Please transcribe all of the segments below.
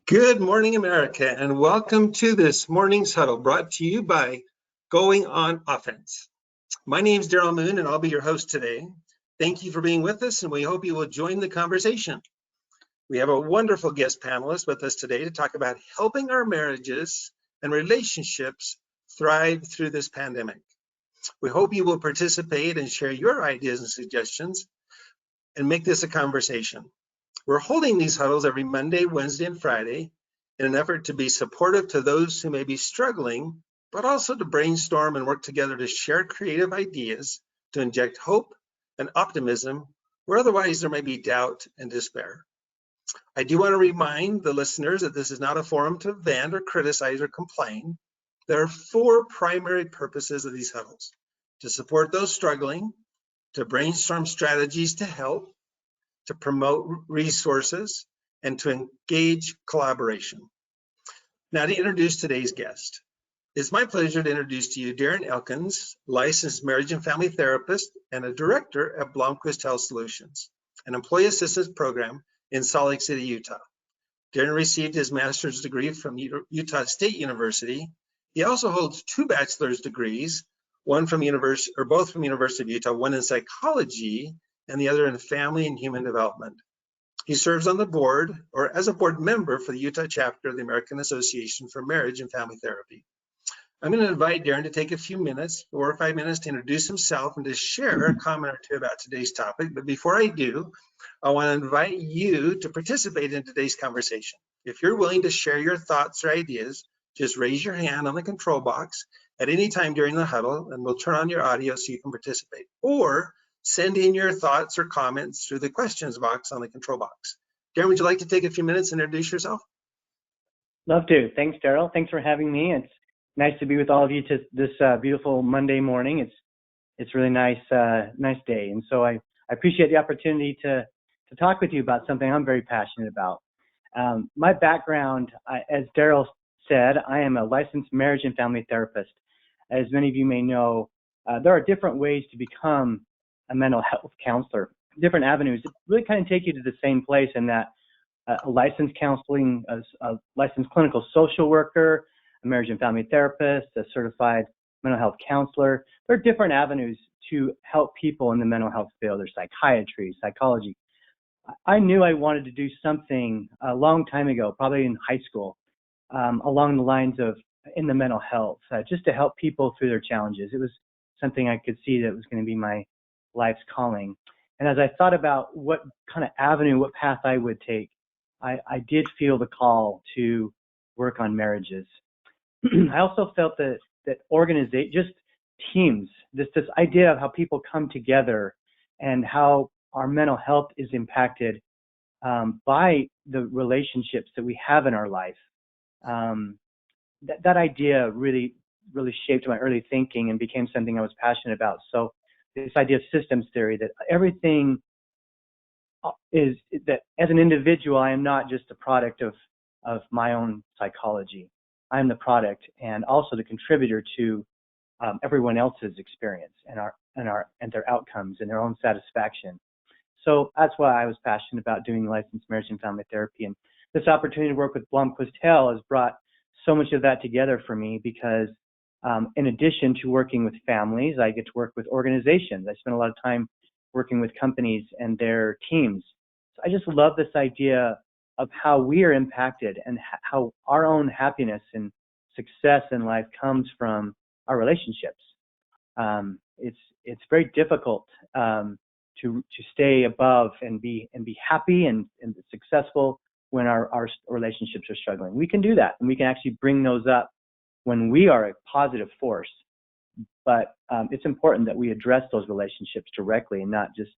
Good morning, America, and welcome to this morning's huddle brought to you by Going on Offense. My name is Darrell Moon, and I'll be your host today. Thank you for being with us, and we hope you will join the conversation. We have a wonderful guest panelist with us today to talk about helping our marriages and relationships thrive through this pandemic. We hope you will participate and share your ideas and suggestions and make this a conversation. We're holding these huddles every Monday, Wednesday, and Friday in an effort to be supportive to those who may be struggling, but also to brainstorm and work together to share creative ideas to inject hope and optimism where otherwise there may be doubt and despair. I do want to remind the listeners that this is not a forum to vent or criticize or complain. There are four primary purposes of these huddles: to support those struggling, to brainstorm strategies to help, to promote resources, and to engage collaboration. Now, to introduce today's guest, it's my pleasure to introduce to you Darren Elkins, licensed marriage and family therapist and a director at Blomquist Health Solutions, an employee assistance program in Salt Lake City, Utah. Darren received his master's degree from Utah State University. He also holds two bachelor's degrees, both from University of Utah, one in psychology and the other in family and human development. He serves on the board or as a board member for the Utah chapter of the American Association for Marriage and Family Therapy. I'm going to invite Darren to take a few minutes, 4 or 5 minutes, to introduce himself and to share a comment or two about today's topic. But before I do, I want to invite you to participate in today's conversation. If you're willing to share your thoughts or ideas, just raise your hand on the control box at any time during the huddle, and we'll turn on your audio so you can participate. Or send in your thoughts or comments through the questions box on the control box. Darren, would you like to take a few minutes and introduce yourself? Love to. Thanks, Darrell. Thanks for having me. It's nice to be with all of you this beautiful Monday morning. It's really nice day, and so I appreciate the opportunity to talk with you about something I'm very passionate about. My background, as Darrell said, I am a licensed marriage and family therapist. As many of you may know, there are different ways to become a mental health counselor, different avenues that really kind of take you to the same place, in that a licensed counseling, a licensed clinical social worker, a marriage and family therapist, a certified mental health counselor. There are different avenues to help people in the mental health field. There's psychiatry, psychology. I knew I wanted to do something a long time ago, probably in high school, along the lines of in the mental health, just to help people through their challenges. It was something I could see that was going to be my life's calling. And as I thought about what kind of avenue, what path I would take, I did feel the call to work on marriages. I also felt that just teams, this idea of how people come together and how our mental health is impacted by the relationships that we have in our life. That idea really shaped my early thinking and became something I was passionate about. So this idea of systems theory, that everything is that as an individual, I am not just a product of my own psychology. I am the product and also the contributor to everyone else's experience and their outcomes and their own satisfaction. So that's why I was passionate about doing licensed marriage and family therapy. And this opportunity to work with Blomquist Health has brought so much of that together for me, because in addition to working with families, I get to work with organizations. I spend a lot of time working with companies and their teams. So I just love this idea of how we are impacted and how our own happiness and success in life comes from our relationships. It's very difficult to stay above and be happy and successful when our relationships are struggling. We can do that, and we can actually bring those up when we are a positive force. But it's important that we address those relationships directly and not just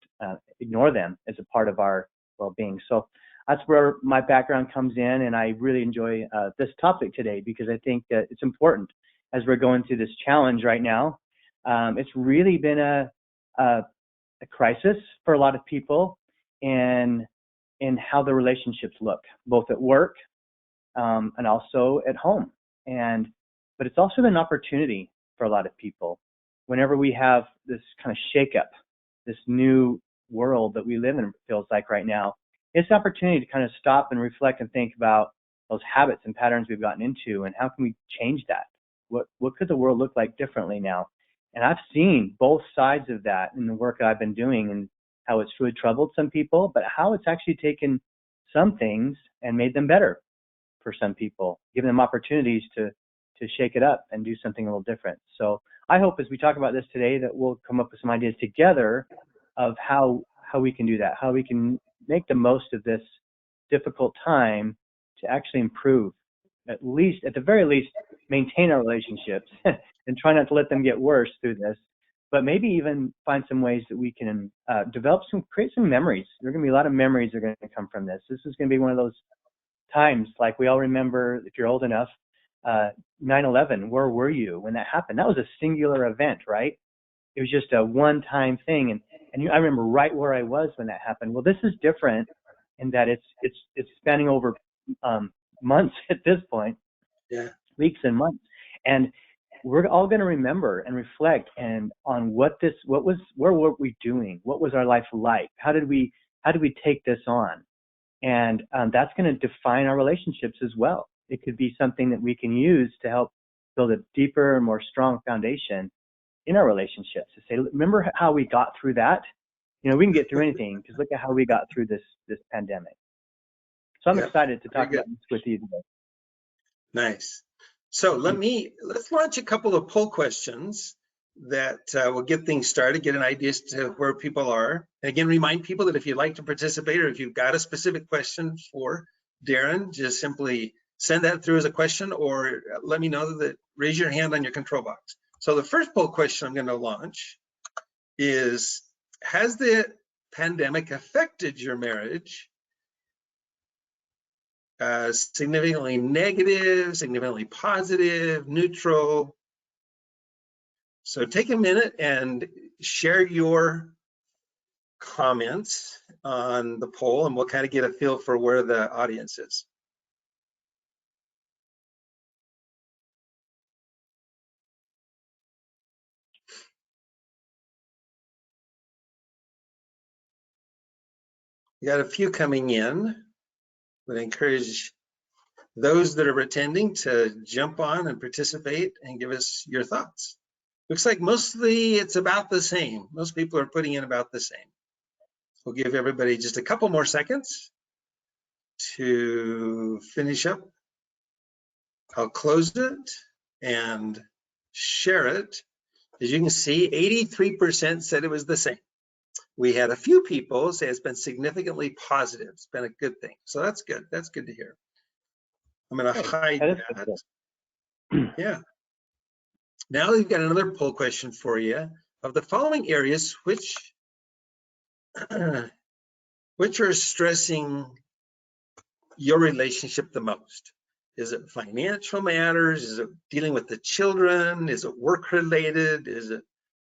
ignore them as a part of our well-being. So that's where my background comes in, and I really enjoy this topic today, because I think that it's important as we're going through this challenge right now. It's really been a crisis for a lot of people in how the relationships look, both at work and also at home. But it's also an opportunity for a lot of people. Whenever we have this kind of shakeup, this new world that we live in, feels like right now, it's an opportunity to kind of stop and reflect and think about those habits and patterns we've gotten into, and how can we change that? What could the world look like differently now? And I've seen both sides of that in the work that I've been doing, and how it's really troubled some people, but how it's actually taken some things and made them better for some people, giving them opportunities to shake it up and do something a little different. So I hope as we talk about this today that we'll come up with some ideas together of how we can do that, how we can make the most of this difficult time to actually improve, at the very least, maintain our relationships and try not to let them get worse through this, but maybe even find some ways that we can create some memories. There are going to be a lot of memories that are going to come from this. This is going to be one of those times, like we all remember, if you're old enough, 9/11, where were you when that happened? That was a singular event, right? It was just a one-time thing, and I remember right where I was when that happened. Well, this is different in that it's spanning over months at this point, weeks and months, and we're all going to remember and reflect on where were we doing? What was our life like? How did we take this on? And that's going to define our relationships as well. It could be something that we can use to help build a deeper and more strong foundation in our relationships. To say, remember how we got through that? We can get through anything, because look at how we got through this pandemic. So I'm excited to talk about this with you today. Nice. So let's launch a couple of poll questions that will get things started, get an idea as to where people are. And again, remind people that if you'd like to participate, or if you've got a specific question for Darren, just simply send that through as a question, or let me know that, raise your hand on your control box. So the first poll question I'm going to launch is, has the pandemic affected your marriage? Significantly negative, significantly positive, neutral? So take a minute and share your comments on the poll, and we'll kind of get a feel for where the audience is. We got a few coming in, but I encourage those that are attending to jump on and participate and give us your thoughts. Looks like mostly it's about the same. Most people are putting in about the same. We'll give everybody just a couple more seconds to finish up. I'll close it and share it. As you can see, 83% said it was the same. We had a few people say it's been significantly positive. It's been a good thing. So that's good. That's good to hear. I'm going to hide that. Yeah. Now we've got another poll question for you. Of the following areas, which are stressing your relationship the most? Is it financial matters? Is it dealing with the children? Is it work related? Is it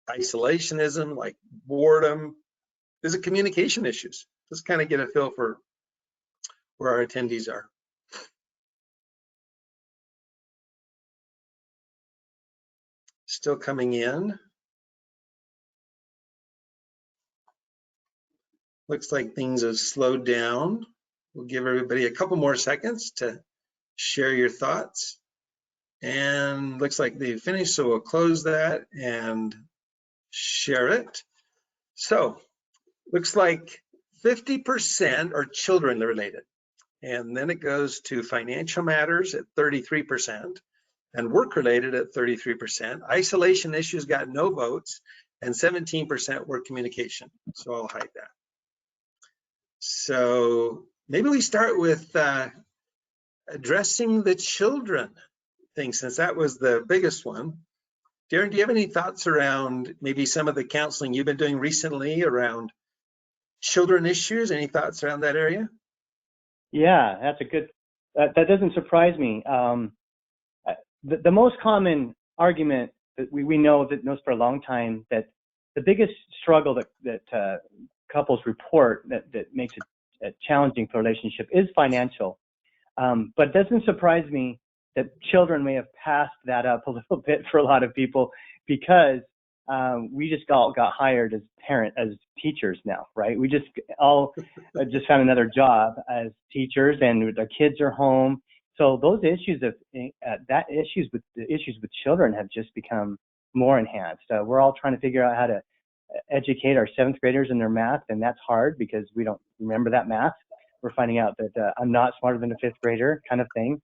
isolationism, like boredom? Is it communication issues? Let's kind of get a feel for where our attendees are. Still coming in. Looks like things have slowed down. We'll give everybody a couple more seconds to share your thoughts. And looks like they've finished, so we'll close that and share it. So looks like 50% are children related. And then it goes to financial matters at 33%, and work related at 33%. Isolation issues got no votes, and 17% were communication. So I'll hide that. So maybe we start with addressing the children thing, since that was the biggest one. Darren, do you have any thoughts around maybe some of the counseling you've been doing recently around children issues? Any thoughts around that area? Yeah, that's a good, that doesn't surprise me. The most common argument that we know that knows for a long time, that the biggest struggle that couples report that makes it challenging for a relationship is financial. But it doesn't surprise me that children may have passed that up a little bit for a lot of people, because we just got hired as teachers now, right? We just all just found another job as teachers, and our kids are home, So those issues of the issues with children have just become more enhanced. We're all trying to figure out how to educate our 7th graders in their math, and that's hard because we don't remember that math. We're finding out that I'm not smarter than a 5th grader, kind of thing.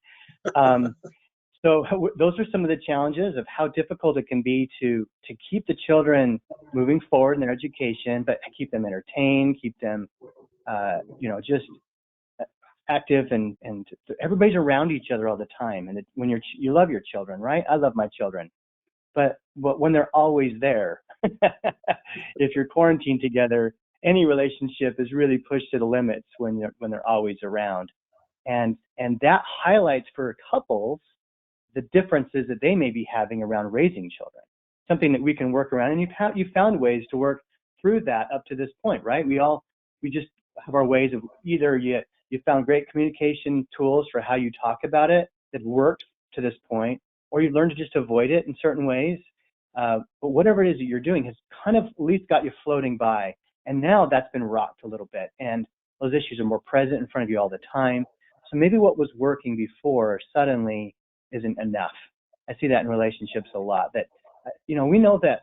So those are some of the challenges of how difficult it can be to keep the children moving forward in their education, but keep them entertained, keep them, just active, and everybody's around each other all the time. And when you love your children, right? I love my children, but when they're always there, if you're quarantined together, any relationship is really pushed to the limits when they're always around, and that highlights for couples the differences that they may be having around raising children. Something that we can work around, and you've found ways to work through that up to this point, right? We just have our ways of either you found great communication tools for how you talk about it that worked to this point, or you learned to just avoid it in certain ways. But whatever it is that you're doing has kind of at least got you floating by. And now that's been rocked a little bit, and those issues are more present in front of you all the time. So maybe what was working before suddenly isn't enough. I see that in relationships a lot. That, we know that,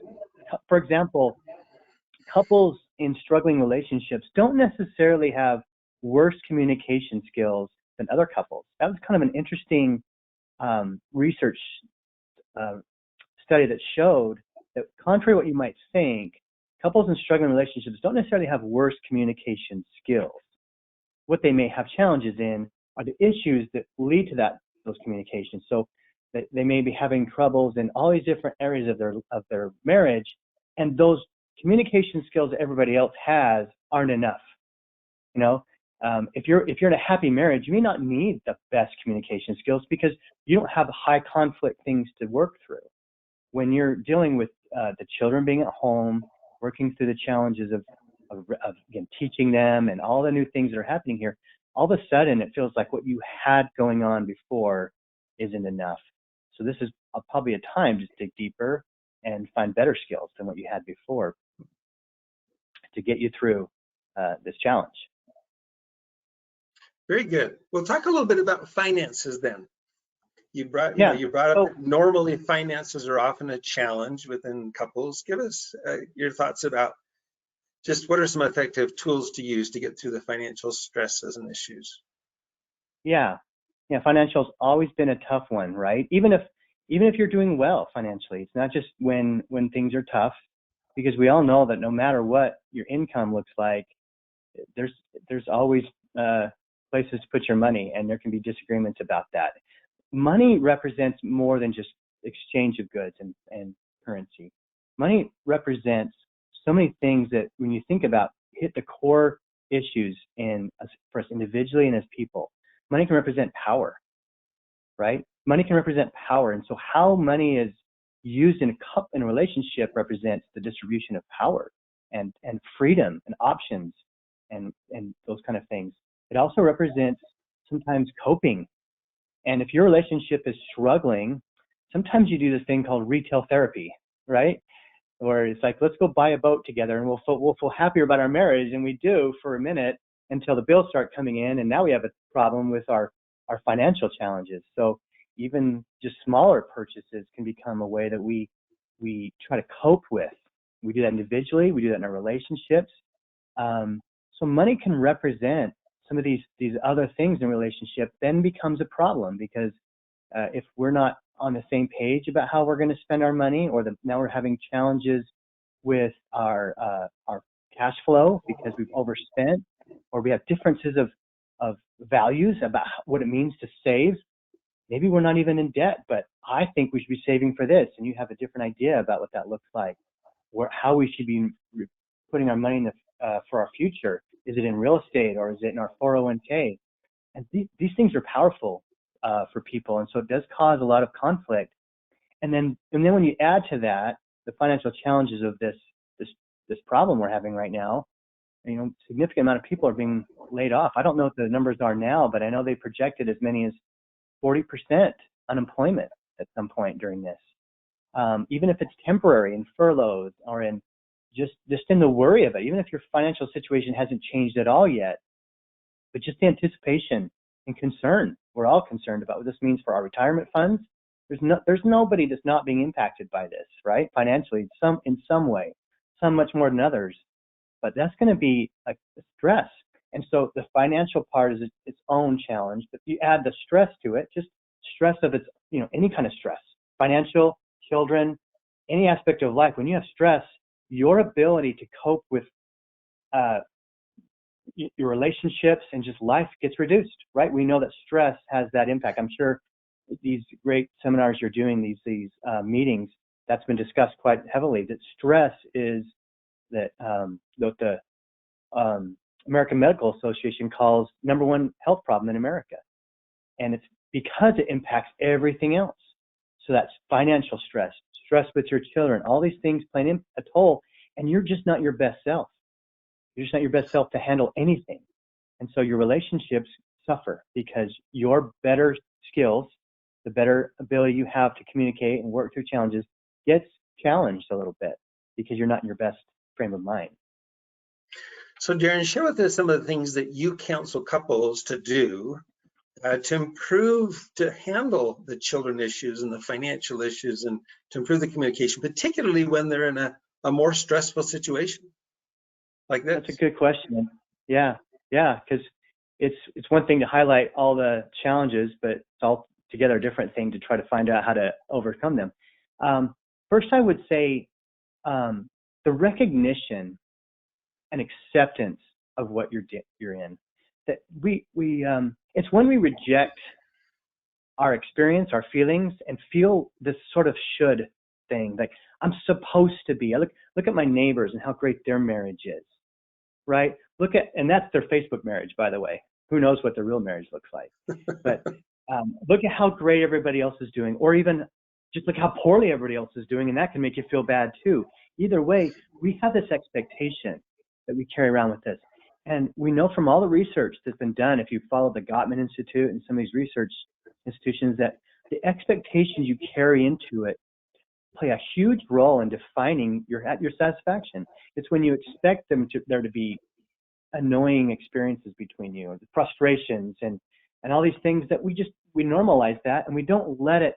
for example, couples in struggling relationships don't necessarily have worse communication skills than other couples. That was kind of an interesting research study that showed that, contrary to what you might think, couples in struggling relationships don't necessarily have worse communication skills. What they may have challenges in are the issues that lead to those communications. So they may be having troubles in all these different areas of their marriage, and those communication skills that everybody else has aren't enough. If you're in a happy marriage, you may not need the best communication skills because you don't have high conflict things to work through. When you're dealing with the children being at home, working through the challenges of again, teaching them and all the new things that are happening here, all of a sudden it feels like what you had going on before isn't enough. So this is probably a time to dig deeper and find better skills than what you had before to get you through this challenge. Very good. We'll talk a little bit about finances then. You brought up that normally finances are often a challenge within couples. Give us your thoughts about just what are some effective tools to use to get through the financial stresses and issues. Yeah, financial's always been a tough one, right? Even if you're doing well financially, it's not just when things are tough, because we all know that no matter what your income looks like, there's always places to put your money, and there can be disagreements about that. Money represents more than just exchange of goods and currency. Money represents so many things that, when you think about, hit the core issues for us individually and as people. Money can represent power, right? Money can represent power, and so how money is used in a relationship represents the distribution of power and freedom and options and those kind of things. It also represents sometimes coping. And if your relationship is struggling, sometimes you do this thing called retail therapy, right? Where it's like, let's go buy a boat together and we'll feel happier about our marriage, and we do for a minute until the bills start coming in, and now we have a problem with our financial challenges. So even just smaller purchases can become a way that we try to cope with. We do that individually, we do that in our relationships. So money can represent some of these other things in a relationship, then becomes a problem, because if we're not on the same page about how we're going to spend our money, or now we're having challenges with our cash flow because we've overspent, or we have differences of values about what it means to save. Maybe we're not even in debt, but I think we should be saving for this, and you have a different idea about what that looks like, how we should be putting our money for our future. Is it in real estate, or is it in our 401k? And these things are powerful for people, and so it does cause a lot of conflict. And then when you add to that the financial challenges of this problem we're having right now, significant amount of people are being laid off. I don't know what the numbers are now, but I know they projected as many as 40% unemployment at some point during this. Even if it's temporary, in furloughs, or in just in the worry of it, even if your financial situation hasn't changed at all yet, but just the anticipation and concern. We're all concerned about what this means for our retirement funds. There's nobody that's not being impacted by this, right? Financially, in some way, some much more than others. But that's going to be a stress. And so the financial part is its own challenge. But you add the stress to it, just stress of its, any kind of stress, financial, children, any aspect of life. When you have stress, your ability to cope with your relationships and just life gets reduced, right? We know that stress has that impact. I'm sure these great seminars you're doing, these meetings, that's been discussed quite heavily, that stress is that the American Medical Association calls #1 health problem in America. And it's because it impacts everything else. So that's financial stress, stress with your children, all these things playing a toll, and you're just not your best self. You're just not your best self to handle anything. And so your relationships suffer because your better skills, the better ability you have to communicate and work through challenges gets challenged a little bit because you're not in your best frame of mind. So Darren, share with us some of the things that you counsel couples to do to improve, to handle the children issues and the financial issues, and to improve the communication, particularly when they're in a more stressful situation like this. That's a good question. Yeah, because it's one thing to highlight all the challenges, but it's all together a different thing to try to find out how to overcome them. First, I would say the recognition and acceptance of what you're in. That it's when we reject our experience, our feelings, and feel this sort of should thing, like I'm supposed to be. I look at my neighbors and how great their marriage is, right? And that's their Facebook marriage, by the way. Who knows what their real marriage looks like? But look at how great everybody else is doing, or even just look how poorly everybody else is doing, and that can make you feel bad too. Either way, we have this expectation that we carry around with us. And we know from all the research that's been done, if you follow the Gottman Institute and some of these research institutions, that the expectations you carry into it play a huge role in defining your satisfaction. It's when you expect there to be annoying experiences between you, the frustrations and all these things that we normalize that, and we don't let it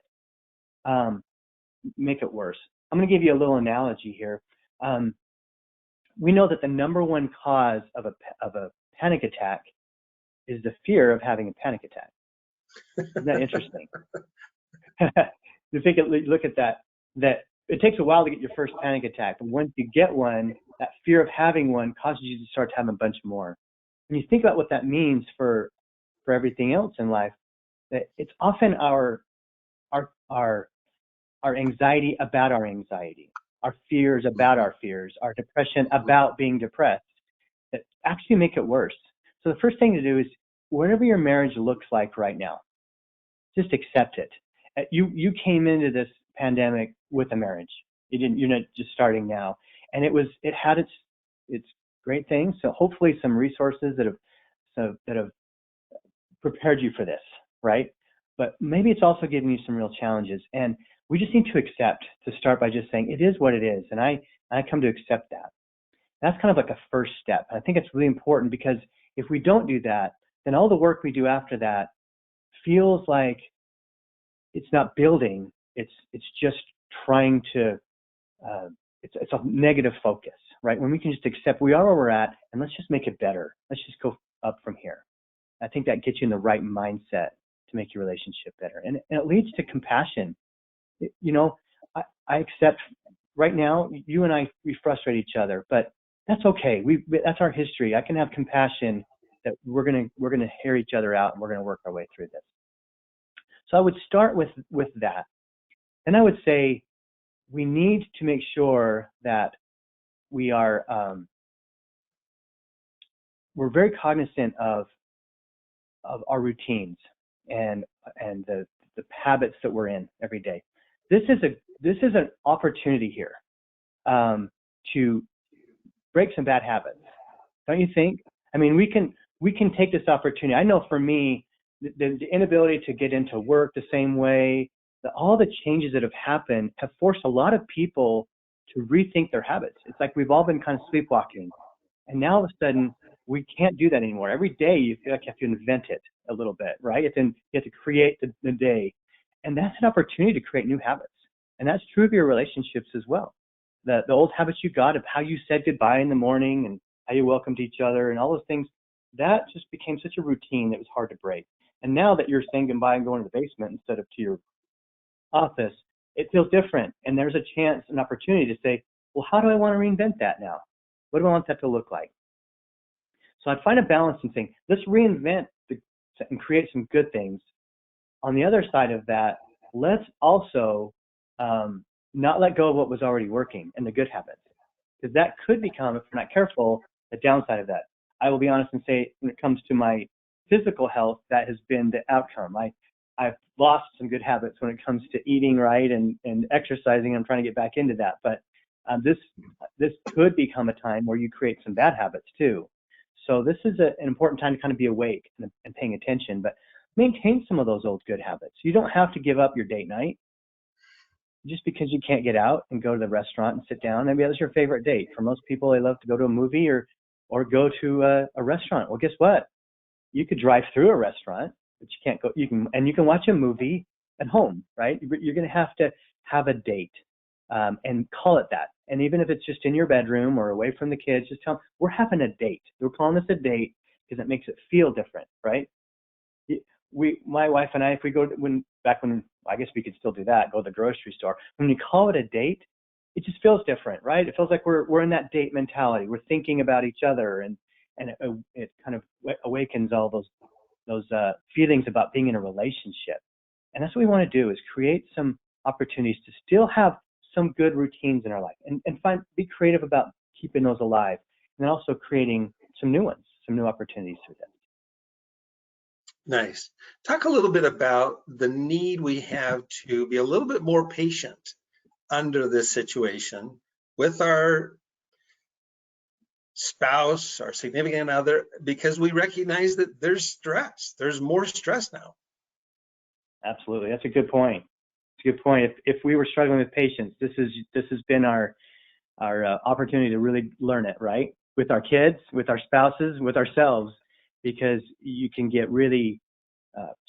make it worse. I'm going to give you a little analogy here. We know that the #1 cause of a panic attack is the fear of having a panic attack. Isn't that interesting? Look at that it takes a while to get your first panic attack, but once you get one, that fear of having one causes you to start having a bunch more. When you think about what that means for everything else in life, that it's often our anxiety about our anxiety, our fears about our fears, our depression about being depressed, that actually make it worse. So the first thing to do is, whatever your marriage looks like right now, just accept it. You came into this pandemic with a marriage. You're not just starting now, and it had its great things. So hopefully some resources that have prepared you for this, right? But maybe it's also giving you some real challenges, and we just need to accept, to start by just saying it is what it is, and I come to accept that. That's kind of like a first step. I think it's really important, because if we don't do that, then all the work we do after that feels like it's not building. It's just trying to. It's a negative focus, right? When we can just accept we are where we're at, and let's just make it better. Let's just go up from here. I think that gets you in the right mindset to make your relationship better, and it leads to compassion. I accept right now you and we frustrate each other, but that's okay. That's our history. I can have compassion that we're gonna hear each other out, and we're gonna work our way through this. So I would start with that, and I would say we need to make sure that we are we're very cognizant of our routines and the habits that we're in every day. This is an opportunity here to break some bad habits, don't you think? I mean, we can take this opportunity. I know for me, the inability to get into work the same way, all the changes that have happened have forced a lot of people to rethink their habits. It's like we've all been kind of sleepwalking, and now all of a sudden we can't do that anymore. Every day you feel like you have to invent it a little bit, right? You have to create the day. And that's an opportunity to create new habits. And that's true of your relationships as well. The old habits you got of how you said goodbye in the morning and how you welcomed each other and all those things, that just became such a routine that was hard to break. And now that you're saying goodbye and going to the basement instead of to your office, it feels different. And there's a chance, an opportunity to say, well, how do I want to reinvent that now? What do I want that to look like? So I'd find a balance in saying, let's reinvent and create some good things. On the other side of that, let's also not let go of what was already working and the good habits. Because that could become, if we're not careful, the downside of that. I will be honest and say, when it comes to my physical health, that has been the outcome. I've lost some good habits when it comes to eating right and exercising. I'm trying to get back into that. But this could become a time where you create some bad habits too. So this is an important time to kind of be awake and paying attention, but maintain some of those old good habits. You don't have to give up your date night just because you can't get out and go to the restaurant and sit down. Maybe that's your favorite date. For most people, they love to go to a movie or go to a restaurant. Well, guess what? You could drive through a restaurant, but you can't go. You can watch a movie at home, right? You're going to have a date and call it that. And even if it's just in your bedroom or away from the kids, just tell them, we're having a date. We're calling this a date because it makes it feel different, right? My wife and I, if we go back when I guess we could still do that, go to the grocery store. When you call it a date, it just feels different, right? It feels like we're in that date mentality. We're thinking about each other, and it kind of awakens all those feelings about being in a relationship. And that's what we want to do, is create some opportunities to still have some good routines in our life, and be creative about keeping those alive, and then also creating some new ones, some new opportunities through them. Nice. Talk a little bit about the need we have to be a little bit more patient under this situation with our spouse, our significant other, because we recognize that there's stress. There's more stress now. Absolutely. That's a good point. It's a good point. If we were struggling with patience, this has been our opportunity to really learn it, right? With our kids, with our spouses, with ourselves, because you can get really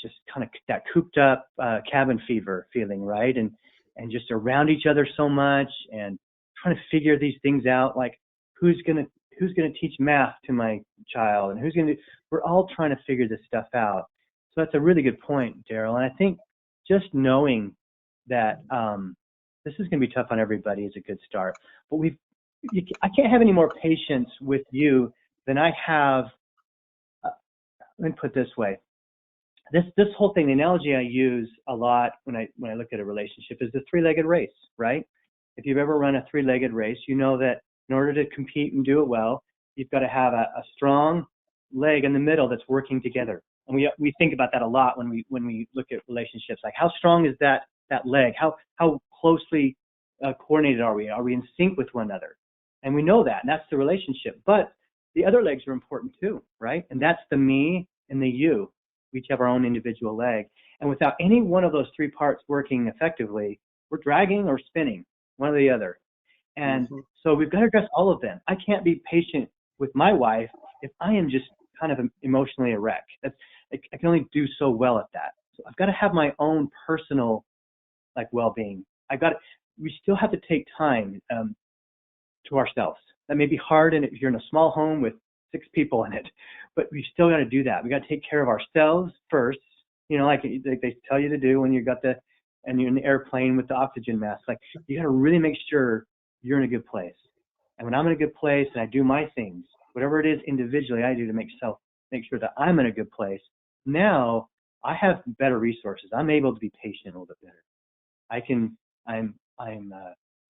just kind of that cooped up cabin fever feeling, right? And just around each other so much and trying to figure these things out, like who's gonna teach math to my child, and we're all trying to figure this stuff out. So that's a really good point, Darrell. And I think just knowing that this is going to be tough on everybody is a good start. But I can't have any more patience with you than I have. Let me put it this way. This whole thing, the analogy I use a lot when I look at a relationship is the three-legged race, right? If you've ever run a three-legged race, you know that in order to compete and do it well, you've got to have a strong leg in the middle that's working together. And we think about that a lot when we look at relationships. Like, how strong is that leg? How closely coordinated are we? Are we in sync with one another? And we know that, and that's the relationship. But the other legs are important too, right? And that's the me and the you. We each have our own individual leg. And without any one of those three parts working effectively, we're dragging or spinning, one or the other. And so we've got to address all of them. I can't be patient with my wife if I am just kind of emotionally a wreck. I can only do so well at that. So I've got to have my own personal well-being. We still have to take time to ourselves. That may be hard, and if you're in a small home with 6 people in it, but we still got to do that. We got to take care of ourselves first, like they tell you to do when you're in the airplane with the oxygen mask. Like, you got to really make sure you're in a good place. And when I'm in a good place and I do my things, whatever it is individually I do to make sure that I'm in a good place, now I have better resources. I'm able to be patient a little bit better.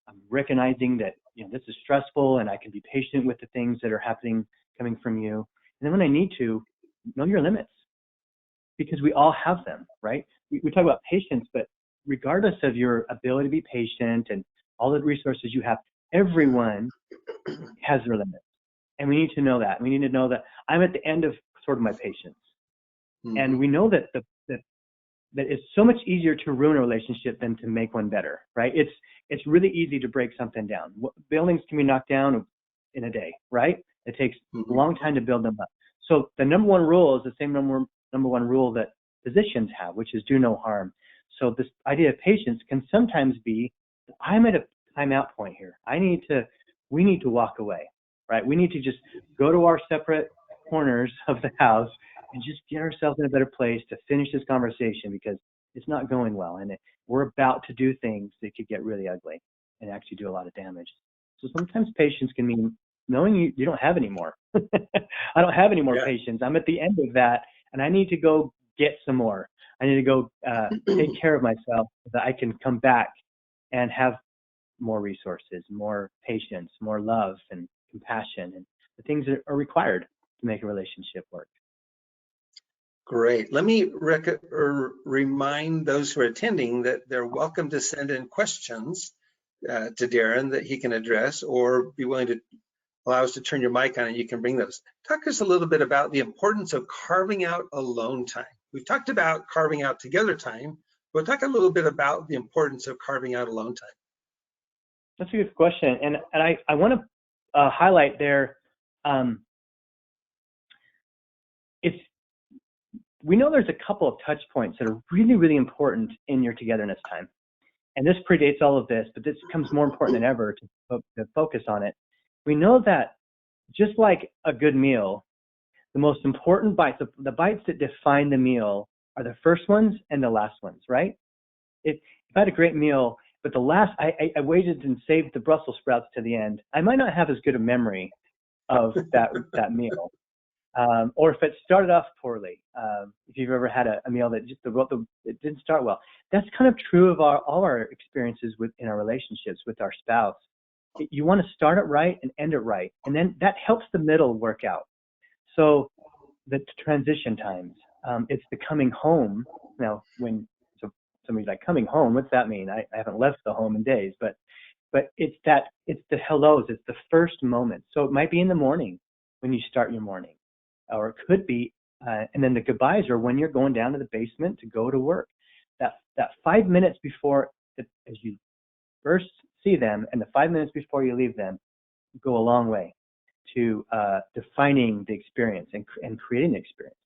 I'm recognizing that this is stressful, and I can be patient with the things that are happening coming from you. And then when I need to, know your limits, because we all have them, right? We talk about patience, but regardless of your ability to be patient and all the resources you have, everyone has their limits. And we need to know that. We need to know that I'm at the end of sort of my patience. And we know that that it's so much easier to ruin a relationship than to make one better, right? It's really easy to break something down. Buildings can be knocked down in a day, right? It takes a Mhm. long time to build them up. So the number one rule is the same number one rule that physicians have, which is do no harm. So this idea of patience can sometimes be, I'm at a timeout point here. We need to walk away, right? We need to just go to our separate corners of the house and just get ourselves in a better place to finish this conversation, because it's not going well, and we're about to do things that could get really ugly and actually do a lot of damage. So sometimes patience can mean knowing you don't have any more. I don't have any more Yeah. patience. I'm at the end of that, and I need to go get some more. I need to go take care of myself so that I can come back and have more resources, more patience, more love and compassion, and the things that are required to make a relationship work. Great. Let me remind those who are attending that they're welcome to send in questions to Darren that he can address, or be willing to allow us to turn your mic on and you can bring those. Talk to us a little bit about the importance of carving out alone time. We've talked about carving out together time. We'll talk a little bit about the importance of carving out alone time. That's a good question, and I want to highlight there. We know there's a couple of touch points that are really, really important in your togetherness time, and this predates all of this, but this becomes more important than ever to focus on it. We know that just like a good meal, the most important bites, the bites that define the meal, are the first ones and the last ones, right? If I had a great meal, but the last, I waited and saved the Brussels sprouts to the end, I might not have as good a memory of that meal. Or if it started off poorly, if you've ever had a meal that just it didn't start well. That's kind of true of all our experiences in our relationships with our spouse. You want to start it right and end it right, and then that helps the middle work out. So the transition times, it's the coming home. Now, when somebody's like, coming home, what's that mean? I haven't left the home in days, but it's the hellos, it's the first moment. So it might be in the morning when you start your morning, or it could be, and then the goodbyes are when you're going down to the basement to go to work. That 5 minutes before, as you first see them, and the 5 minutes before you leave them, go a long way to defining the experience and creating the experience.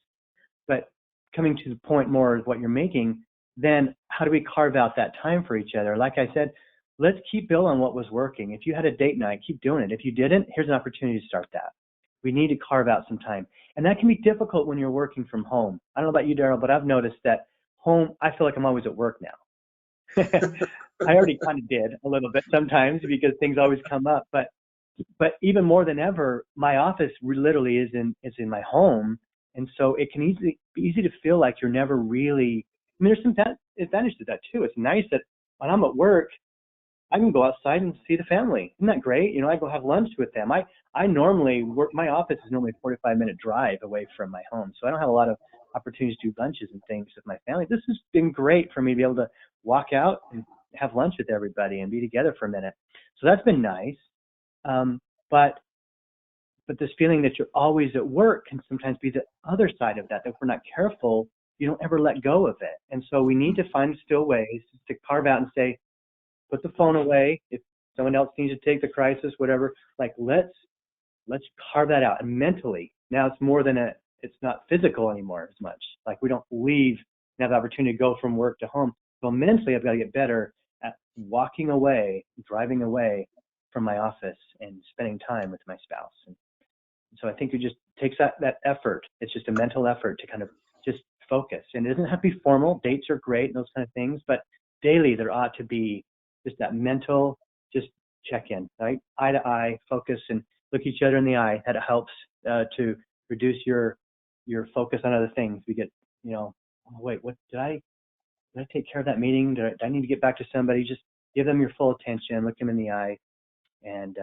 But coming to the point more of what you're making, then how do we carve out that time for each other? Like I said, let's keep building on what was working. If you had a date night, keep doing it. If you didn't, here's an opportunity to start that. We need to carve out some time. And that can be difficult when you're working from home. I don't know about you, Darrell, but I've noticed that home, I feel like I'm always at work now. I already kind of did a little bit sometimes because things always come up. But even more than ever, my office literally is in my home. And so it can be easy to feel like you're never really, I mean, there's some advantage to that too. It's nice that when I'm at work, I can go outside and see the family. Isn't that great? You know, I go have lunch with them. I normally work, my office is normally a 45-minute drive away from my home. So I don't have a lot of opportunities to do lunches and things with my family. This has been great for me to be able to walk out and have lunch with everybody and be together for a minute. So that's been nice. But this feeling that you're always at work can sometimes be the other side of that. If we're not careful, you don't ever let go of it. And so we need to find still ways to carve out and say, put the phone away. If someone else needs to take the crisis, whatever, like let's carve that out. And mentally, now it's more than it's not physical anymore as much. Like we don't leave and have the opportunity to go from work to home. So mentally, I've got to get better at walking away, driving away from my office and spending time with my spouse. And so I think it just takes that effort. It's just a mental effort to kind of just focus. And it doesn't have to be formal. Dates are great and those kind of things, but daily there ought to be just that mental, just check in, right? Eye to eye, focus and look each other in the eye. That helps to reduce your focus on other things. We get, oh, wait, what did I take care of that meeting? Did I need to get back to somebody? Just give them your full attention, look them in the eye, and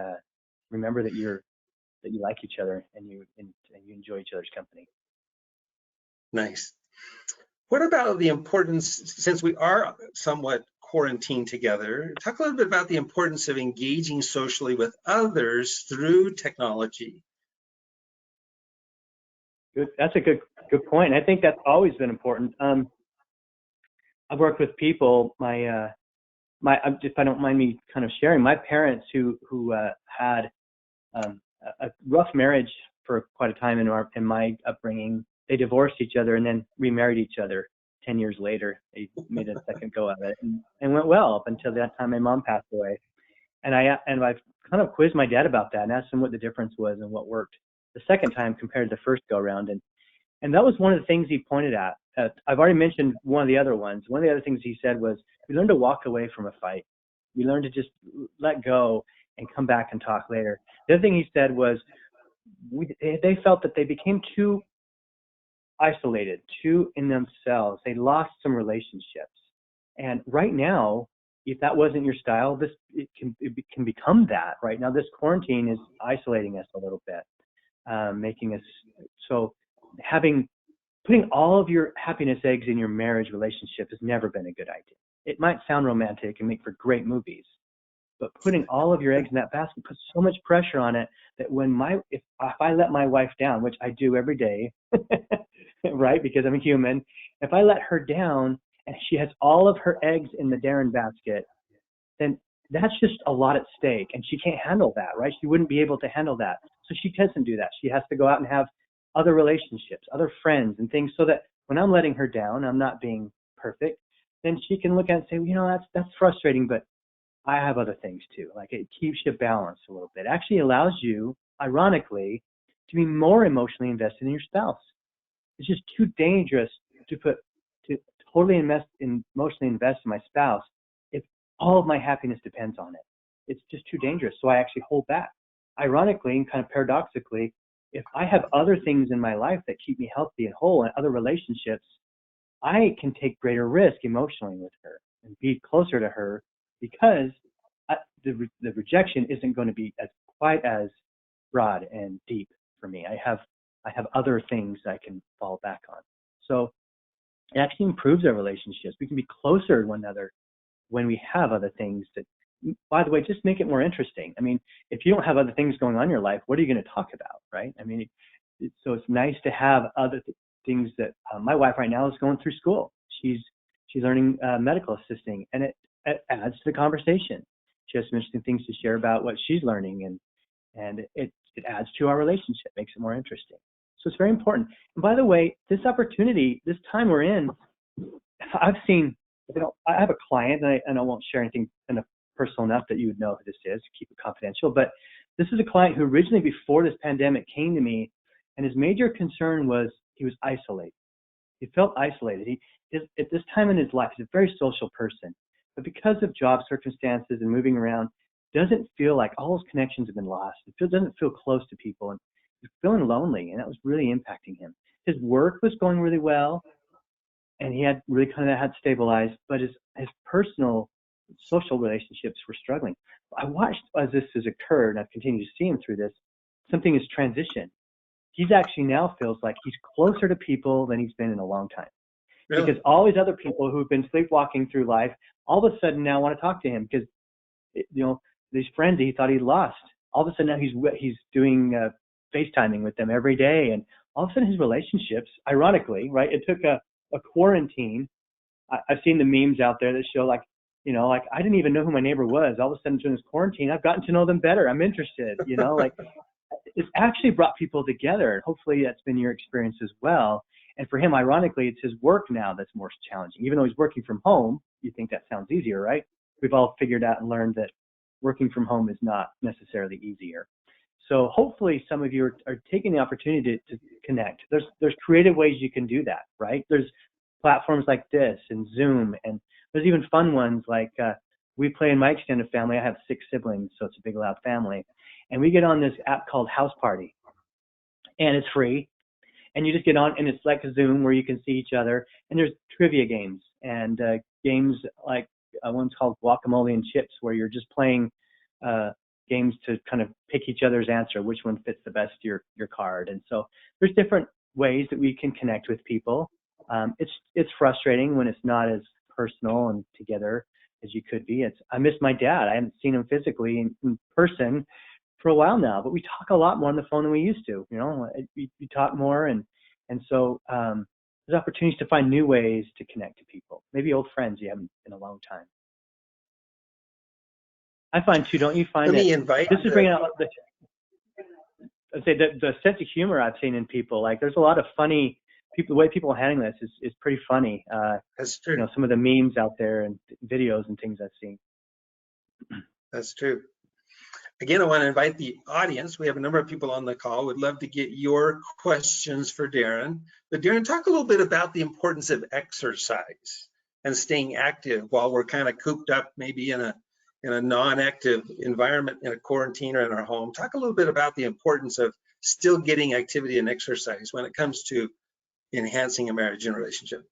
remember that you like each other and you enjoy each other's company. Nice. What about the importance, since we are somewhat quarantined together, talk a little bit about the importance of engaging socially with others through technology. Good. That's a good point. I think that's always been important. I've worked with people. If I don't mind me kind of sharing, my parents who had a rough marriage for quite a time in my upbringing. They divorced each other and then remarried each other 10 years later. They made a second go at it and went well up until that time my mom passed away. And I've kind of quizzed my dad about that and asked him what the difference was and what worked the second time compared to the first go around. And that was one of the things he pointed at. I've already mentioned one of the other ones. One of the other things he said was, we learn to walk away from a fight. We learn to just let go and come back and talk later. The other thing he said was, they felt that they became too isolated, too in themselves. They lost some relationships. And right now, if that wasn't your style, it can become that. Right now, this quarantine is isolating us a little bit, making us so putting all of your happiness eggs in your marriage relationship has never been a good idea. It might sound romantic and make for great movies, but putting all of your eggs in that basket puts so much pressure on it that if I let my wife down, which I do every day, right? Because I'm a human. If I let her down and she has all of her eggs in the Darren basket, then that's just a lot at stake, and she can't handle that, right? She wouldn't be able to handle that. So she doesn't do that. She has to go out and have other relationships, other friends and things, so that when I'm letting her down, I'm not being perfect, then she can look at it and say, that's frustrating, but I have other things too. Like, it keeps you balanced a little bit. It actually allows you, ironically, to be more emotionally invested in your spouse. It's just too dangerous to totally emotionally invest in my spouse if all of my happiness depends on it. It's just too dangerous. So I actually hold back. Ironically and kind of paradoxically, if I have other things in my life that keep me healthy and whole and other relationships, I can take greater risk emotionally with her and be closer to her, because the rejection isn't going to be quite as broad and deep for me. I have other things I can fall back on. So it actually improves our relationships. We can be closer to one another when we have other things that, by the way, just make it more interesting. I mean, if you don't have other things going on in your life, what are you going to talk about, right? I mean, so it's nice to have other things that my wife right now is going through school. She's learning medical assisting, and it adds to the conversation. She has some interesting things to share about what she's learning, and it adds to our relationship, makes it more interesting. So it's very important. And by the way, this opportunity, this time we're in, I've seen, I have a client, and I won't share anything enough personal enough that you would know who this is, keep it confidential, but this is a client who originally, before this pandemic, came to me, and his major concern was he was isolated. He felt isolated. At this time in his life, he's a very social person, but because of job circumstances and moving around, doesn't feel like all his connections have been lost. Doesn't feel close to people, and he's feeling lonely, and that was really impacting him. His work was going really well, and he had really kind of had stabilized, but his personal social relationships were struggling. I watched as this has occurred, and I've continued to see him through this, something has transitioned. He's actually now feels like he's closer to people than he's been in a long time. Really? Because all these other people who've been sleepwalking through life, all of a sudden now want to talk to him, because, these friends he thought he'd lost, all of a sudden now he's doing FaceTiming with them every day, and all of a sudden his relationships, ironically, right, it took a quarantine. I've seen the memes out there that show like I didn't even know who my neighbor was. All of a sudden during this quarantine, I've gotten to know them better. I'm interested, like it's actually brought people together. And hopefully that's been your experience as well. And for him, ironically, it's his work now that's more challenging. Even though he's working from home, you think that sounds easier, right? We've all figured out and learned that working from home is not necessarily easier. So hopefully some of you are taking the opportunity to connect. There's creative ways you can do that, right? There's platforms like this and Zoom, and there's even fun ones like we play in my extended family. I have 6 siblings, so it's a big, loud family. And we get on this app called House Party, and it's free. And you just get on, and it's like a Zoom where you can see each other. And there's trivia games and games like one's called Guacamole and Chips, where you're just playing games to kind of pick each other's answer, which one fits the best your card. And so there's different ways that we can connect with people. It's frustrating when it's not as personal and together as you could be. I miss my dad. I haven't seen him physically in person for a while now, but we talk a lot more on the phone than we used to. We talk more, and so there's opportunities to find new ways to connect to people, maybe old friends you haven't in a long time. I find too, don't you find Let that me invite this is bringing out I'd say that the sense of humor I've seen in people, like there's a lot of funny people. The way people are handling this is pretty funny. That's true. You know, some of the memes out there and videos and things I've seen. That's true. Again, I want to invite the audience. We have a number of people on the call. Would love to get your questions for Darren. But Darren, talk a little bit about the importance of exercise and staying active while we're kind of cooped up, maybe in a non-active environment, in a quarantine or in our home. Talk a little bit about the importance of still getting activity and exercise when it comes to enhancing a marriage and relationship.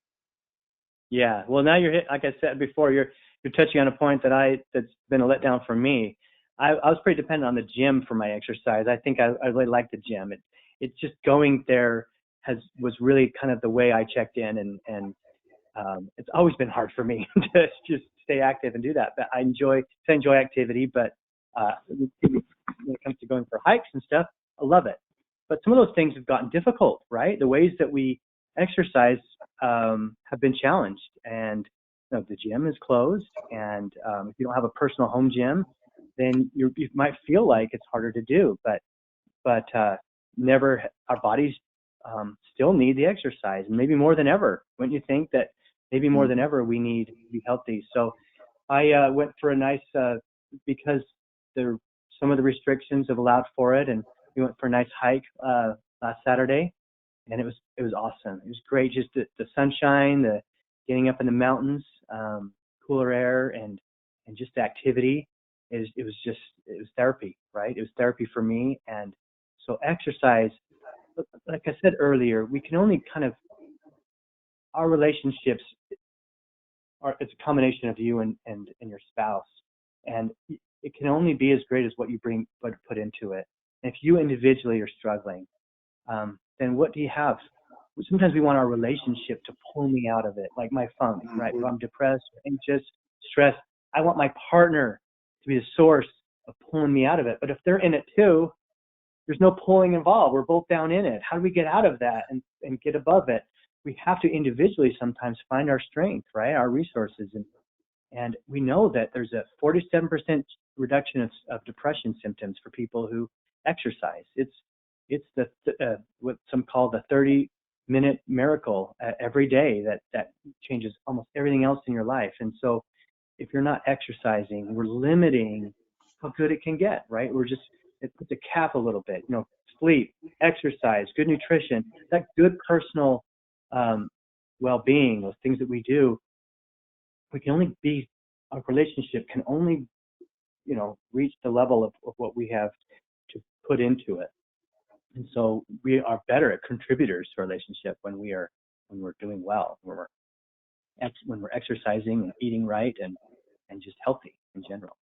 Yeah, well, now you're like I said before, you're touching on a point that's been a letdown for me. I was pretty dependent on the gym for my exercise. I think I really like the gym. It's just going there was really kind of the way I checked in, and it's always been hard for me to just stay active and do that. But I enjoy activity, but when it comes to going for hikes and stuff, I love it. But some of those things have gotten difficult, right? The ways that we exercise have been challenged, and you know, the gym is closed, and if you don't have a personal home gym, then you might feel like it's harder to do, but never, our bodies still need the exercise, and maybe more than ever. Wouldn't you think that maybe more than ever we need to be healthy? So I went for a nice, because some of the restrictions have allowed for it, and we went for a nice hike last Saturday, and it was awesome. It was great, just the sunshine, the getting up in the mountains, cooler air, and just the activity. It was therapy, right? It was therapy for me. And so exercise, like I said earlier, we can only our relationships it's a combination of you and your spouse. And it can only be as great as what you put into it. And if you individually are struggling, then what do you have? Sometimes we want our relationship to pull me out of it, like my funk, right? If I'm depressed, anxious, stressed, I want my partner to be the source of pulling me out of it. But if they're in it too, there's no pulling involved. We're both down in it. How do we get out of that and get above it? We have to individually sometimes find our strength, right? Our resources. And we know that there's a 47% reduction of depression symptoms for people who exercise. It's what some call the 30-minute miracle every day that changes almost everything else in your life. And so if you're not exercising, we're limiting how good it can get, right? It puts a cap a little bit, you know, sleep, exercise, good nutrition, that good personal well-being, those things that we do, our relationship can only, you know, reach the level of what we have to put into it. And so we are better at contributors to our relationship when we're doing well, when we're exercising and eating right and just healthy in general.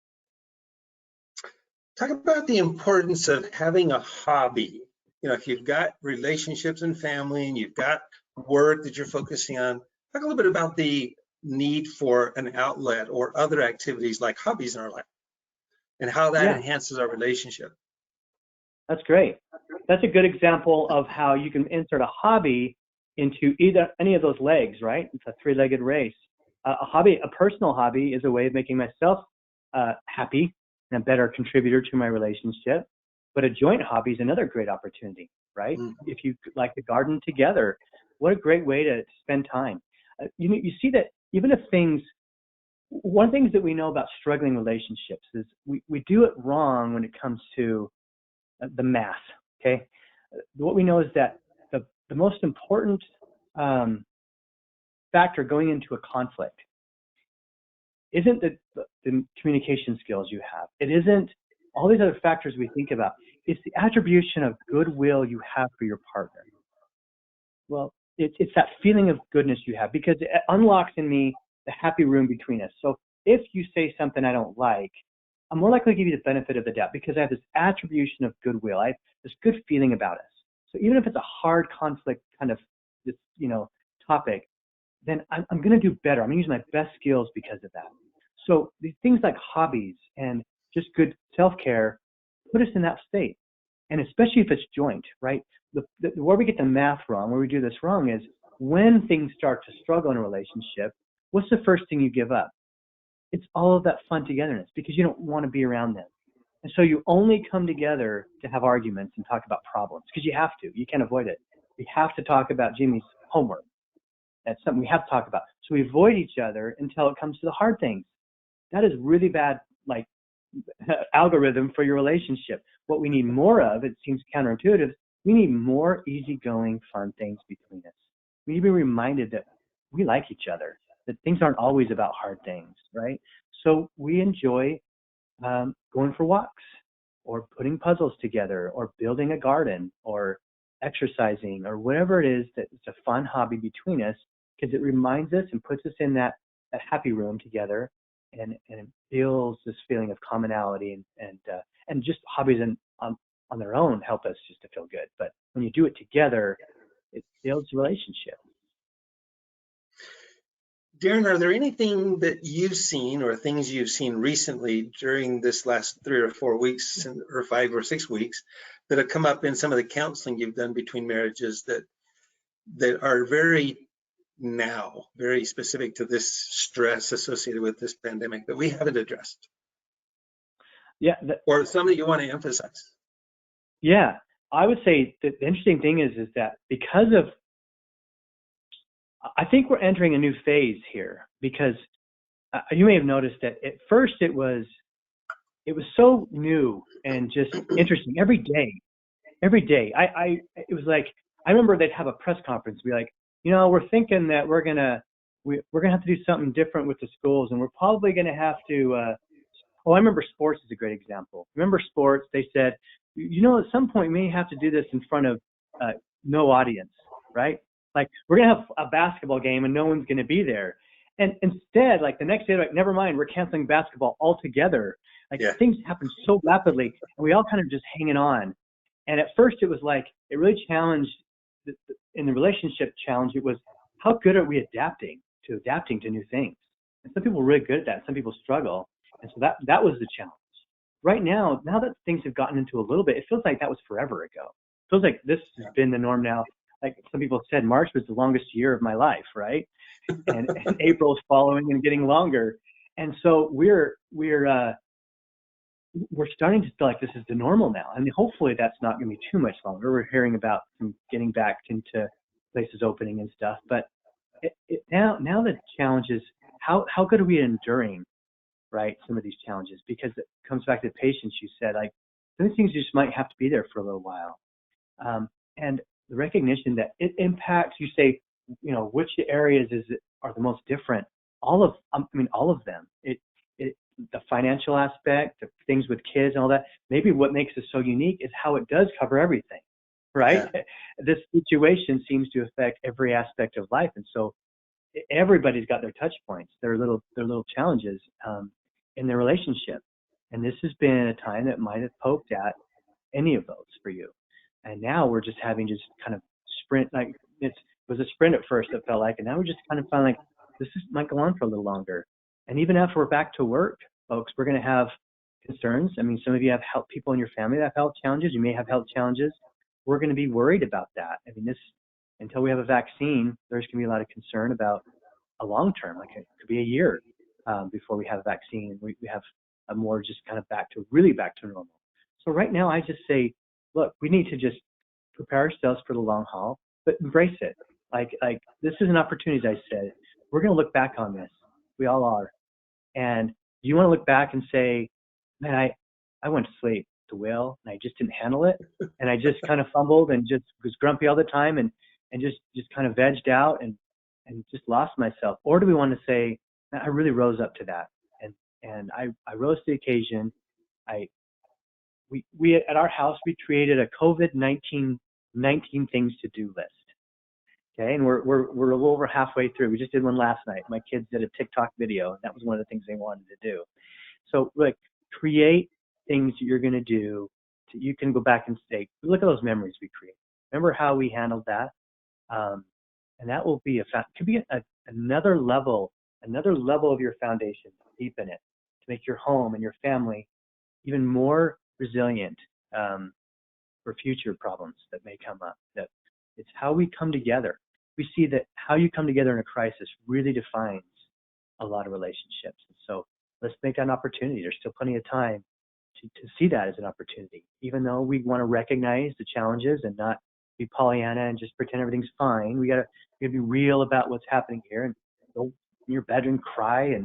Talk about the importance of having a hobby. You know, if you've got relationships and family and you've got work that you're focusing on, talk a little bit about the need for an outlet or other activities like hobbies in our life and how that enhances our relationship. That's great. That's a good example of how you can insert a hobby into any of those legs, right? It's a three-legged race. A personal hobby is a way of making myself happy and a better contributor to my relationship. But a joint hobby is another great opportunity, right? Mm-hmm. If you like to garden together, what a great way to spend time. You see that even if one of the things that we know about struggling relationships is we do it wrong when it comes to the math, okay? What we know is that the most important factor going into a conflict isn't the communication skills you have. It isn't all these other factors we think about. It's the attribution of goodwill you have for your partner. Well, it's that feeling of goodness you have, because it unlocks in me the happy room between us. So if you say something I don't like, I'm more likely to give you the benefit of the doubt because I have this attribution of goodwill. I have this good feeling about us. So even if it's a hard conflict kind of this, topic, then I'm going to do better. I'm going to use my best skills because of that. So these things like hobbies and just good self-care put us in that state. And especially if it's joint, right? Where we get the math wrong, where we do this wrong is when things start to struggle in a relationship, what's the first thing you give up? It's all of that fun togetherness because you don't want to be around them. And so you only come together to have arguments and talk about problems because you have to. You can't avoid it. We have to talk about Jimmy's homework. That's something we have to talk about. So we avoid each other until it comes to the hard things. That is really bad, like, algorithm for your relationship. What we need more of, it seems counterintuitive, we need more easygoing, fun things between us. We need to be reminded that we like each other, that things aren't always about hard things, right? So we enjoy going for walks or putting puzzles together or building a garden or exercising or whatever it is that it's a fun hobby between us, because it reminds us and puts us in that happy room together, and it feels this feeling of commonality, and just hobbies on their own help us just to feel good. But when you do it together, it builds a relationship. Darren, are there anything that you've seen or things you've seen recently during this last 3 or 4 weeks or 5 or 6 weeks that have come up in some of the counseling you've done between marriages that are very specific to this stress associated with this pandemic that we haven't addressed? Yeah. Or some that you want to emphasize? Yeah, I would say that the interesting thing is that because of, I think we're entering a new phase here, because you may have noticed that at first it was so new and just interesting every day. It was like, I remember they'd have a press conference, be like, we're thinking that we're gonna have to do something different with the schools, and we're probably gonna have to. I remember sports is a great example. Remember sports? They said, at some point we may have to do this in front of no audience, right? Like, we're gonna have a basketball game and no one's gonna be there. And instead, like, the next day, like, never mind, we're canceling basketball altogether. Like, things happen so rapidly, and we all kind of just hanging on. And at first it was like, it really challenged, in the relationship challenge, it was, how good are we adapting to new things? And some people are really good at that. Some people struggle. And so that was the challenge. Right now that things have gotten into a little bit, it feels like that was forever ago. It feels like this has been the norm now. Like some people said, March was the longest year of my life, right? And April's following and getting longer. And so we're starting to feel like this is the normal now. I mean, hopefully that's not going to be too much longer. We're hearing about some getting back into places opening and stuff. But now the challenge is how good are we enduring, right, some of these challenges? Because it comes back to patience. You said, like, some things just might have to be there for a little while. And the recognition that it impacts, you say, which areas are the most different? All of them. The financial aspect, the things with kids and all that. Maybe what makes us so unique is how it does cover everything, right? Yeah. This situation seems to affect every aspect of life. And so everybody's got their touch points, their little challenges in their relationship. And this has been a time that might have poked at any of those for you. And now we're just having kind of sprint, like it was a sprint at first, it felt like, and now we're just kind of feeling like might go on for a little longer. And even after we're back to work, folks, we're going to have concerns. I mean, some of you have people in your family that have health challenges. You may have health challenges. We're going to be worried about that. I mean, until we have a vaccine, there's going to be a lot of concern about a long term, like it could be a year before we have a vaccine. We have a more just kind of back to normal. So right now, I just say, look, we need to just prepare ourselves for the long haul, but embrace it. Like this is an opportunity, as I said. We're going to look back on this. We all are. And you want to look back and say, man, I went to sleep at the wheel and I just didn't handle it. And I just kind of fumbled and just was grumpy all the time and just kind of vegged out and just lost myself. Or do we want to say, I really rose up to that. And I rose to the occasion. We at our house, we created a COVID-19 things to do list. Okay, and we're a little over halfway through. We just did one last night. My kids did a TikTok video, and that was one of the things they wanted to do. So, like, create things that you're going to do. You can go back and say, look at those memories we create. Remember how we handled that? And that will be could be another level of your foundation, deepen it, to make your home and your family even more resilient for future problems that may come up. That it's how we come together. We see that how you come together in a crisis really defines a lot of relationships. And so let's make that an opportunity. There's still plenty of time to see that as an opportunity, even though we want to recognize the challenges and not be Pollyanna and just pretend everything's fine. We gotta be real about what's happening here, and go in your bedroom, cry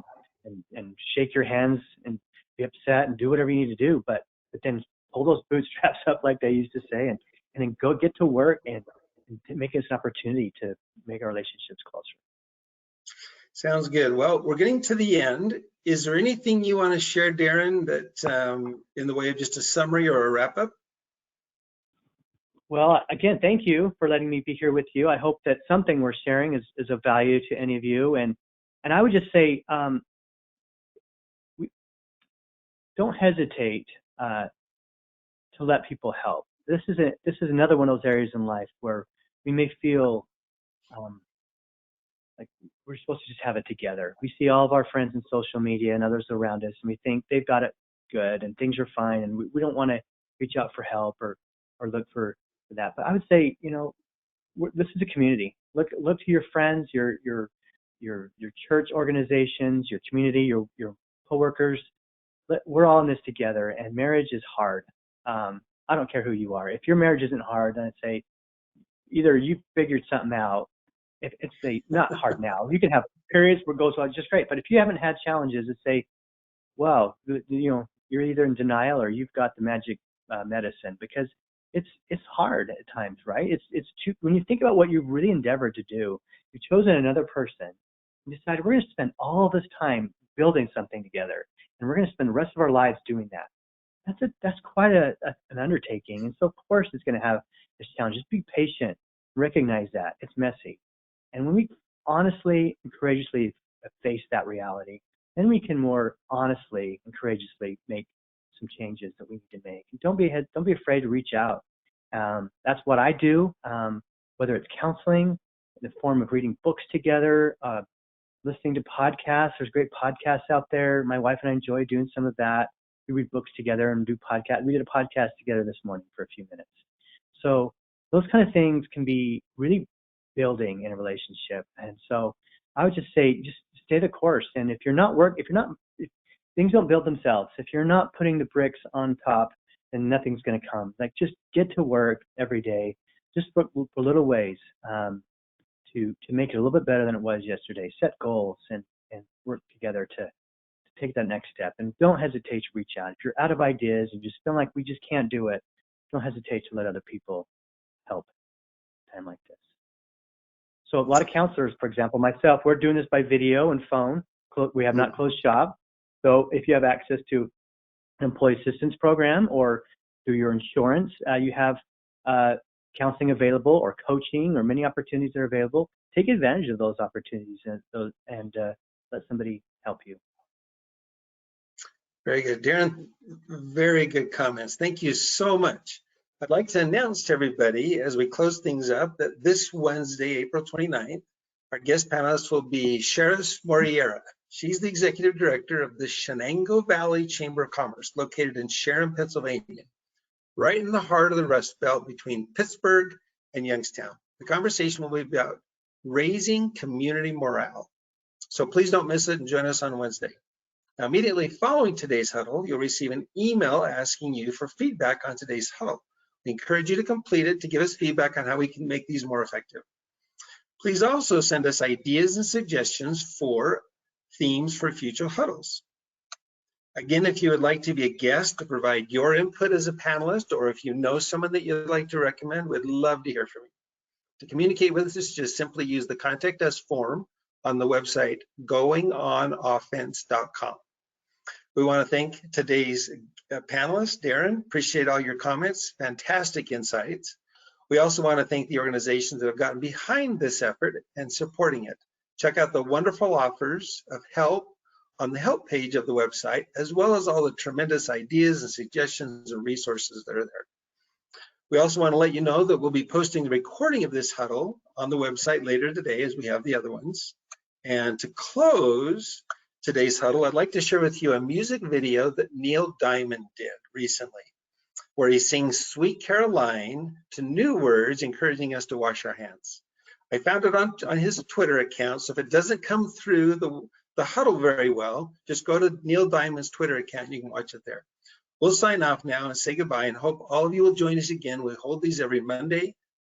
and shake your hands and be upset and do whatever you need to do, but then pull those bootstraps up, like they used to say, and then go get to work and make it an opportunity to make our relationships closer. Sounds good. Well, we're getting to the end. Is there anything you want to share, Darren, that in the way of just a summary or a wrap up? Well, again, thank you for letting me be here with you. I hope that something we're sharing is of value to any of you. And I would just say, don't hesitate to let people help. This is another one of those areas in life where we may feel like we're supposed to just have it together. We see all of our friends in social media and others around us, and we think they've got it good and things are fine, and we don't want to reach out for help or look for that. But I would say, this is a community. Look to your friends, your church organizations, your community, your coworkers. We're all in this together, and marriage is hard. I don't care who you are. If your marriage isn't hard, then I'd say either you've figured something out. If it's not hard now, you can have periods where it goes well, just great. But if you haven't had challenges, it's say, well, you're either in denial or you've got the magic medicine, because it's hard at times, right? When you think about what you've really endeavored to do, you've chosen another person and decided we're going to spend all this time building something together, and we're going to spend the rest of our lives doing that. That's quite an undertaking, and so of course it's going to have its challenges. Be patient, recognize that it's messy, and when we honestly and courageously face that reality, then we can more honestly and courageously make some changes that we need to make. And don't be afraid to reach out. That's what I do, whether it's counseling in the form of reading books together, listening to podcasts. There's great podcasts out there. My wife and I enjoy doing some of that. We read books together and do podcasts. We did a podcast together this morning for a few minutes. So those kind of things can be really building in a relationship. And so I would just say, just stay the course. And if things don't build themselves, if you're not putting the bricks on top, then nothing's going to come. Like, just get to work every day, just for little ways to make it a little bit better than it was yesterday. Set goals and work together to take that next step. And don't hesitate to reach out. If you're out of ideas and just feel like we just can't do it, don't hesitate to let other people help at a time like this. So a lot of counselors, for example, myself, we're doing this by video and phone. We have not closed shop. So if you have access to an employee assistance program or through your insurance, you have counseling available, or coaching, or many opportunities that are available. Take advantage of those opportunities and let somebody help you. Very good, Darren. Very good comments. Thank you so much. I'd like to announce to everybody as we close things up that this Wednesday, April 29th, our guest panelist will be Sheris Moriera. She's the executive director of the Shenango Valley Chamber of Commerce, located in Sharon, Pennsylvania, right in the heart of the Rust Belt between Pittsburgh and Youngstown. The conversation will be about raising community morale. So please don't miss it and join us on Wednesday. Now, immediately following today's huddle, you'll receive an email asking you for feedback on today's huddle. We encourage you to complete it to give us feedback on how we can make these more effective. Please also send us ideas and suggestions for themes for future huddles. Again, if you would like to be a guest to provide your input as a panelist, or if you know someone that you'd like to recommend, we'd love to hear from you. To communicate with us, just simply use the Contact Us form on the website goingonoffense.com. We want to thank today's panelists. Darren, appreciate all your comments, fantastic insights. We also want to thank the organizations that have gotten behind this effort and supporting it. Check out the wonderful offers of help on the help page of the website, as well as all the tremendous ideas and suggestions and resources that are there. We also want to let you know that we'll be posting the recording of this huddle on the website later today, as we have the other ones. And to close today's huddle, I'd like to share with you a music video that Neil Diamond did recently, where he sings Sweet Caroline to new words, encouraging us to wash our hands. I found it on his Twitter account, so if it doesn't come through the huddle very well, just go to Neil Diamond's Twitter account and you can watch it there. We'll sign off now and say goodbye and hope all of you will join us again. We hold these every Monday